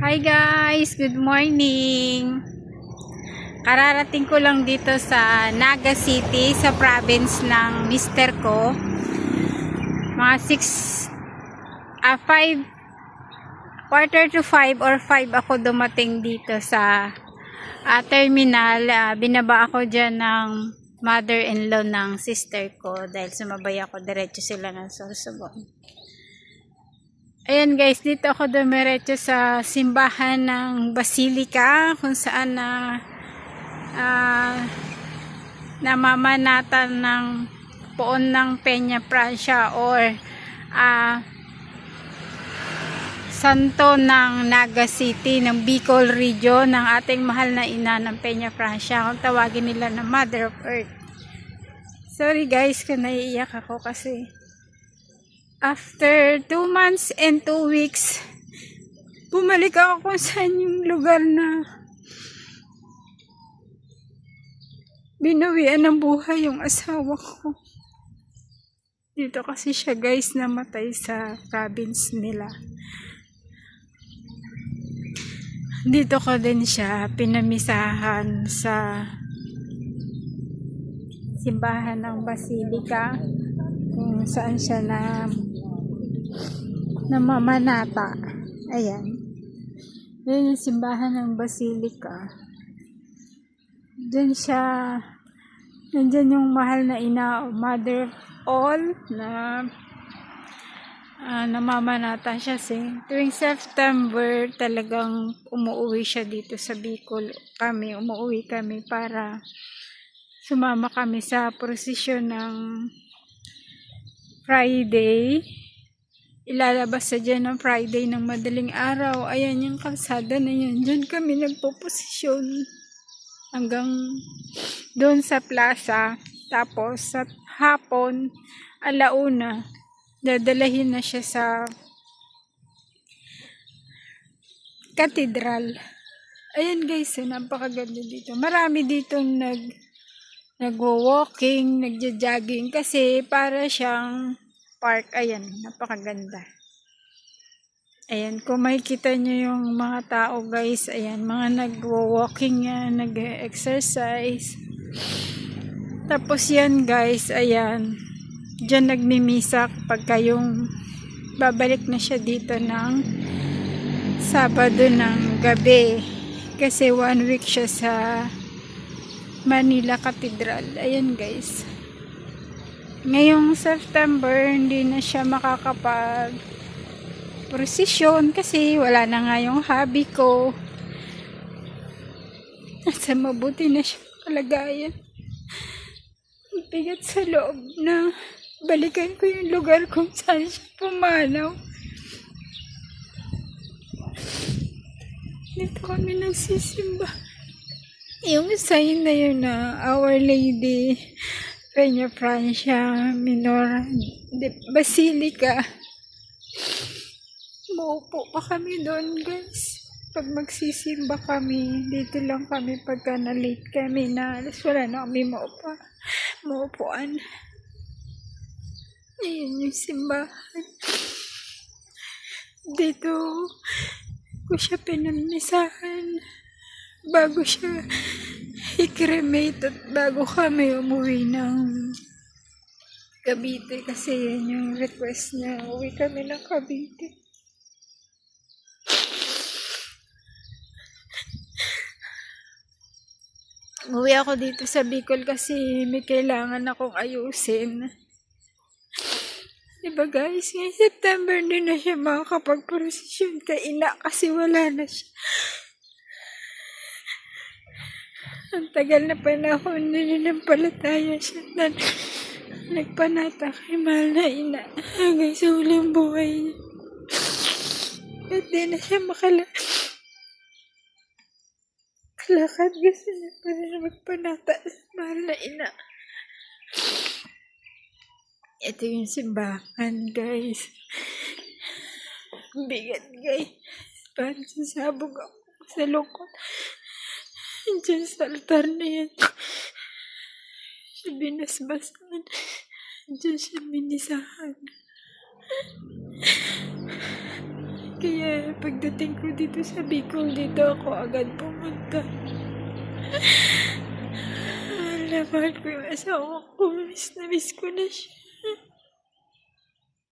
Hi guys, good morning. Kararating ko lang dito sa Naga City, sa province ng mister ko. Mga 4:45 or 5 ako dumating dito sa terminal. Binaba ako dyan ng mother-in-law ng sister ko dahil sumabay ako, diretso sila ng Sorsogon. Ayan guys, dito ako dumiretso sa simbahan ng Basilica kung saan namamanatan ng poon ng Peña Francia or santo ng Naga City ng Bicol Region ng ating mahal na ina ng Peña Francia, kung tawagin nila na Mother of Earth. Sorry guys kung naiiyak ako kasi after 2 months and 2 weeks, bumalik ako kung saan yung lugar na binawian ng buhay yung asawa ko. Dito kasi siya guys namatay sa province nila. Dito ko din siya pinamisahan sa simbahan ng Basilica kung saan siya namamanata. Ayan. Yan yung simbahan ng Basilica. Diyan siya, nandyan yung mahal na ina o mother of all na namamanata siya. Tuwing September talagang umuwi siya dito sa Bicol. Umuwi kami para sumama kami sa prosesyon ng Friday. Ilalabas sa dyan ng Friday ng madaling araw. Ayan yung kalsada na yan. Dyan kami nagpo-posisyon hanggang doon sa plaza. Tapos sa hapon, alauna, dadalahin na siya sa katedral. Ayan guys, napakaganda dito. Marami ditong nagwo-walking, nagja-jogging kasi para siyang park. Ayan, napakaganda. Ayan, kung makikita nyo yung mga tao guys, ayan, mga nagwo-walking yan, nag-exercise. Tapos yan guys, ayan, dyan nagmimisa kapag kayong babalik na siya dito ng Sabado ng gabi. Kasi 1 week siya sa Manila Cathedral. Ayan guys. Ngayong September, hindi na siya makakapag-prosesyon kasi wala na nga yung hubby ko. Nasa mabuti na siya kalagayan. Bigat sa loob na balikan ko yung lugar kung saan siya pumanaw. Dito kami nagsisimba. Yung sign na yun na Our Lady Peña Francia Minor Basilica. Maupo pa kami doon guys. Pag magsisimba kami, dito lang kami pagka na-late kami na alas wala na kami maupuan. Ayun yung simbahan. Dito ko siya pinamisahan bago siya i-cremate at bago kami umuwi ng Cavite kasi yan yung request niya. Uwi kami ng Cavite. Uwi ako dito sa Bicol kasi may kailangan akong ayusin. Diba guys, ngayong September din na siya makakapag-prosesyon kay ina kasi wala na siya. Ang tagal na panahon na nanampalataya siya na nagpanata kay mahal na ina hanggang sa huling buhay niya. At di na siya makalakad gusto niya pa rin magpanata sa mahal na ina. Ito yung simbahan guys. Bigat guys. Parang sasabog ako sa lungkot. Diyan sa altar na yan. Siya binasbasan. Diyan siya minisahan. Kaya pagdating ko dito sa Bicol, dito ako agad pumunta. Mahal ko yung asawa ko. Miss na miss ko na siya.